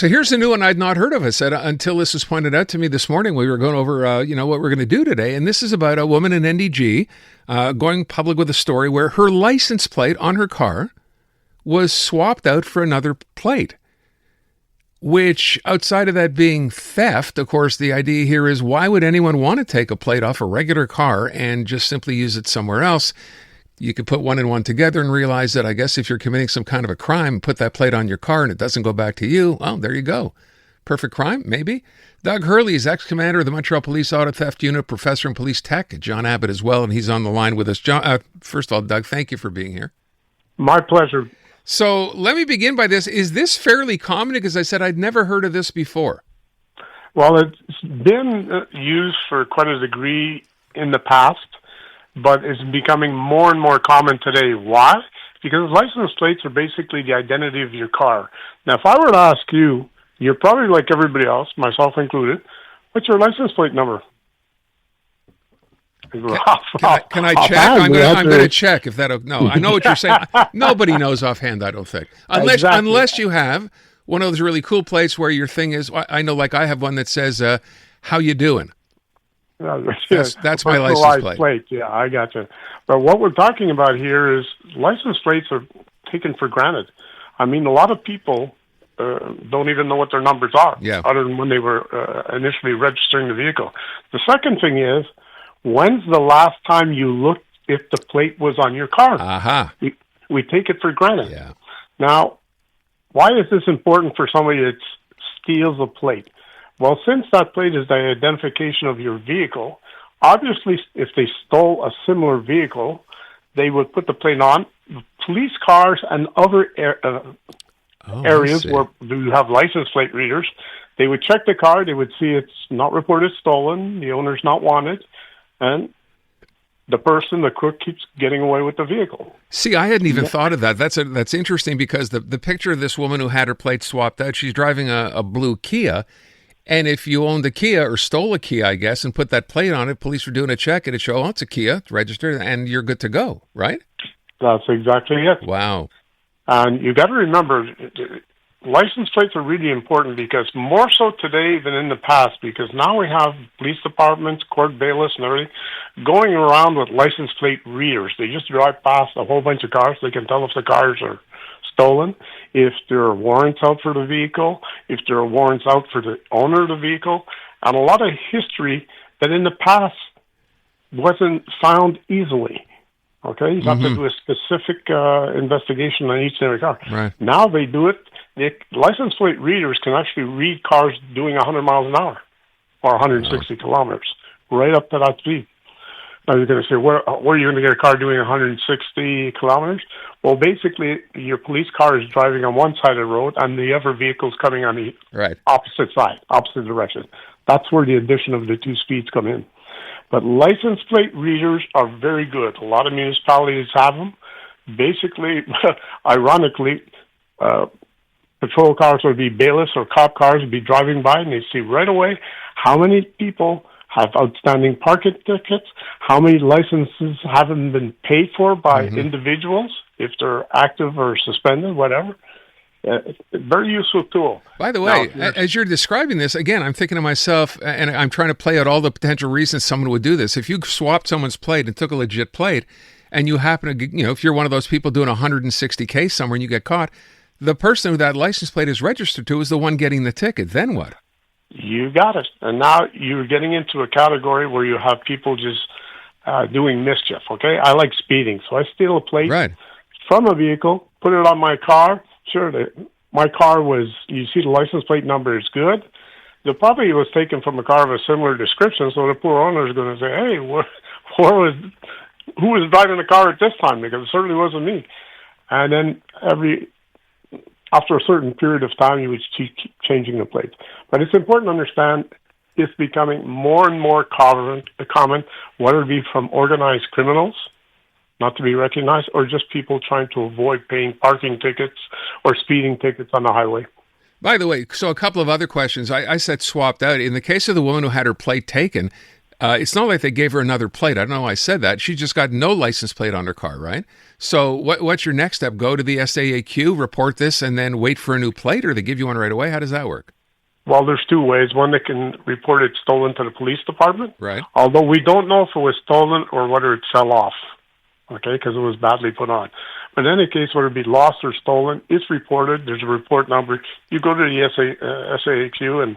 So here's a new one I'd not heard of. I said until this was pointed out to me this morning. We were going over, what we're going to do today, and this is about a woman in NDG going public with a story where her license plate on her car was swapped out for another plate. Which, outside of that being theft, of course, the idea here is why would anyone want to take a plate off a regular car and just simply use it somewhere else? You could put one and one together and realize that I guess if you're committing some kind of a crime, put that plate on your car and it doesn't go back to you, well, there you go. Perfect crime? Maybe. Doug Hurley is ex-commander of the Montreal Police Auto Theft Unit, professor in police tech at John Abbott as well, and he's on the line with us. John, first of all, Doug, thank you for being here. My pleasure. So let me begin by this. Is this fairly common? Because I said I'd never heard of this before. Well, it's been used for quite a degree in the past, but it's becoming more and more common today. Why? Because license plates are basically the identity of your car. Now, if I were to ask you, you're probably like everybody else, myself included, what's your license plate number? Can I check? I'm going to check if that. No, I know what you're saying. Nobody knows offhand, I don't think, unless you have one of those really cool plates where your thing is. I know, like I have one that says, "How you doing?" That's my license plate. Yeah, I got you. But what we're talking about here is license plates are taken for granted. I mean, a lot of people don't even know what their numbers are, other than when they were initially registering the vehicle. The second thing is, when's the last time you looked if the plate was on your car? We take it for granted. Yeah. Now, why is this important for somebody that steals a plate? Well, since that plate is the identification of your vehicle, obviously if they stole a similar vehicle, they would put the plate on. Police cars and other areas where you have license plate readers, they would check the car, they would see it's not reported stolen, the owner's not wanted, and the person, the crook, keeps getting away with the vehicle. See, I hadn't even thought of that. That's interesting because the picture of this woman who had her plate swapped out, she's driving a blue Kia, and if you owned a Kia or stole a Kia, I guess, and put that plate on it, police were doing a check and it showed, it's a Kia, it's registered, and you're good to go, right? That's exactly it. Wow. And you got to remember, license plates are really important because more so today than in the past, because now we have police departments, court bailiffs and everything going around with license plate readers. They just drive past a whole bunch of cars. They can tell if the cars are stolen, if there are warrants out for the vehicle, if there are warrants out for the owner of the vehicle, and a lot of history that in the past wasn't found easily. Okay, you have to do a specific investigation on each and every car. Right. Now they do it. The license plate readers can actually read cars doing 100 miles an hour or 160 kilometers, right up to that speed. Now you're going to say, where are you going to get a car doing 160 kilometers? Well, basically, your police car is driving on one side of the road and the other vehicle's coming on the opposite side, opposite direction. That's where the addition of the two speeds come in. But license plate readers are very good. A lot of municipalities have them. Basically, ironically, patrol cars would be bailiffs or cop cars would be driving by and they see right away how many people have outstanding parking tickets, how many licenses haven't been paid for by individuals, if they're active or suspended, whatever. Very useful tool. By the way, as you're describing this, again, I'm thinking to myself, and I'm trying to play out all the potential reasons someone would do this. If you swapped someone's plate and took a legit plate, and you happen to, if you're one of those people doing 160K somewhere and you get caught, the person who that license plate is registered to is the one getting the ticket. Then what? You got it. And now you're getting into a category where you have people just doing mischief, okay? I like speeding, so I steal a plate from a vehicle, put it on my car. Sure, my car was, you see the license plate number is good. The probably was taken from a car of a similar description, so the poor owner is going to say, hey, who was driving the car at this time? Because it certainly wasn't me. And then after a certain period of time, you would keep changing the plates. But it's important to understand it's becoming more and more common, whether it be from organized criminals, not to be recognized, or just people trying to avoid paying parking tickets or speeding tickets on the highway. By the way, so a couple of other questions. I said swapped out. In the case of the woman who had her plate taken, it's not like they gave her another plate. I don't know why I said that. She just got no license plate on her car, right? So what's your next step? Go to the SAAQ, report this, and then wait for a new plate, or they give you one right away? How does that work? Well, there's two ways. One, they can report it stolen to the police department. Right. Although we don't know if it was stolen or whether it fell off, okay, because it was badly put on. But in any case, whether it be lost or stolen, it's reported. There's a report number. You go to the SAAQ, and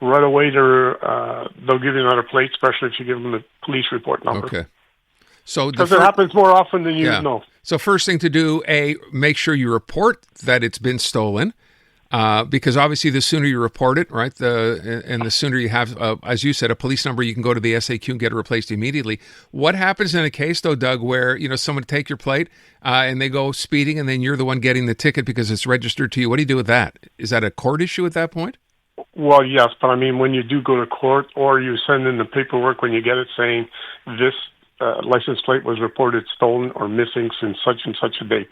right away they'll give you another plate, especially if you give them the police report number. Okay. So because it happens more often than you know. So first thing to do, make sure you report that it's been stolen. Because obviously the sooner you report it, right, and the sooner you have, as you said, a police number, you can go to the SAQ and get it replaced immediately. What happens in a case, though, Doug, where, someone take your plate and they go speeding and then you're the one getting the ticket because it's registered to you? What do you do with that? Is that a court issue at that point? Well, yes, but I mean, when you do go to court or you send in the paperwork when you get it saying this license plate was reported stolen or missing since such and such a date.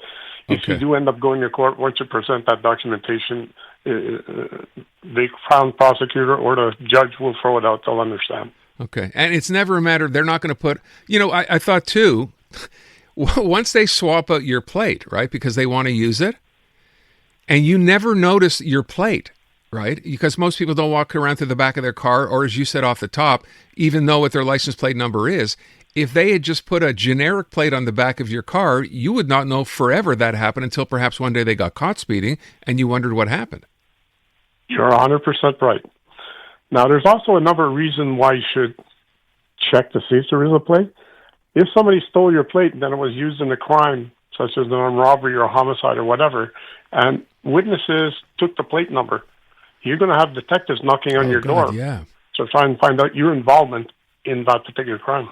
If you do end up going to court, once you present that documentation, the Crown prosecutor or the judge will throw it out. They'll understand. Okay. And it's never a matter, they're not going to put, I thought too, once they swap out your plate, right, because they want to use it, and you never notice your plate, right, because most people don't walk around to the back of their car, or as you said off the top, even know what their license plate number is. If they had just put a generic plate on the back of your car, you would not know forever that happened until perhaps one day they got caught speeding and you wondered what happened. You're 100% right. Now, there's also another reason why you should check to see if there is a plate. If somebody stole your plate and then it was used in a crime, such as an armed robbery or a homicide or whatever, and witnesses took the plate number, you're going to have detectives knocking on your door to try and find out your involvement in that particular crime.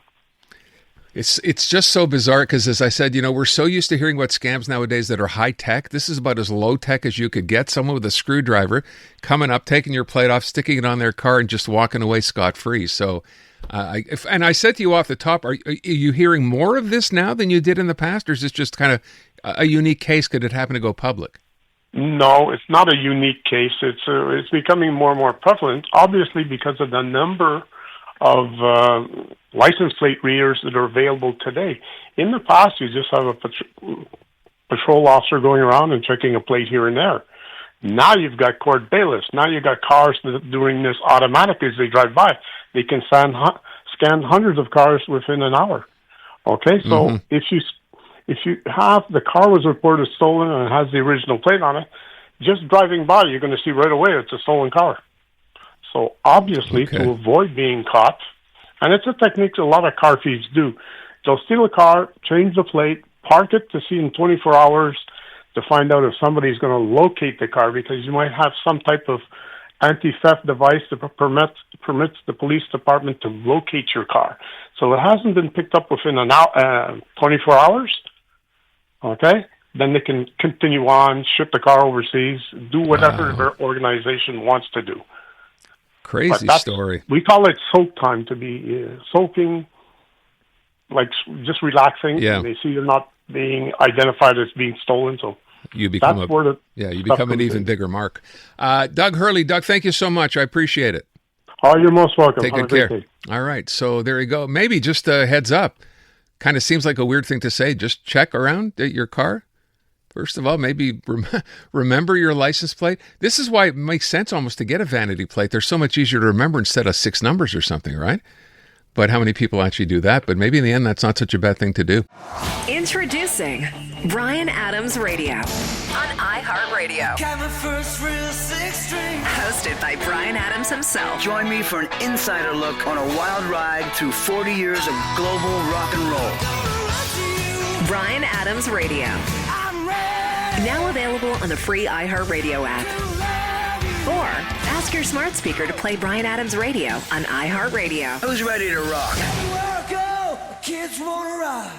It's just so bizarre because, as I said, we're so used to hearing about scams nowadays that are high tech. This is about as low tech as you could get. Someone with a screwdriver coming up, taking your plate off, sticking it on their car, and just walking away scot-free. So, I said to you off the top, are you hearing more of this now than you did in the past, or is this just kind of a unique case? Could it happen to go public? No, it's not a unique case. It's becoming more and more prevalent, obviously because of the number of license plate readers that are available today. In the past, you just have a patrol officer going around and checking a plate here and there. Now you've got court bailiffs. Now you've got cars that are doing this automatically as they drive by. They can scan hundreds of cars within an hour. Okay, so if you have the car was reported stolen and it has the original plate on it, just driving by, you're going to see right away it's a stolen car. So obviously, to avoid being caught, and it's a technique a lot of car thieves do, they'll steal a car, change the plate, park it to see in 24 hours to find out if somebody's going to locate the car, because you might have some type of anti-theft device that permits the police department to locate your car. So it hasn't been picked up within 24 hours, okay? Then they can continue on, ship the car overseas, do whatever their organization wants to do. Crazy story. We call it soak time, to be soaking, like just relaxing. Yeah. And they see you're not being identified as being stolen, so you become you become an even bigger mark. Doug Hurley, Doug, thank you so much. I appreciate it. Oh, you're most welcome. Take good care. All right, so there you go. Maybe just a heads up. Kind of seems like a weird thing to say. Just check around at your car. First of all, maybe remember your license plate. This is why it makes sense almost to get a vanity plate. They're so much easier to remember instead of 6 numbers or something, right? But how many people actually do that? But maybe in the end, that's not such a bad thing to do. Introducing Bryan Adams Radio on iHeartRadio. Hosted by Bryan Adams himself. Join me for an insider look on a wild ride through 40 years of global rock and roll. Bryan Adams Radio. Now available on the free iHeartRadio app. Or ask your smart speaker to play Bryan Adams Radio on iHeartRadio. Who's ready to rock? Kids wanna rock.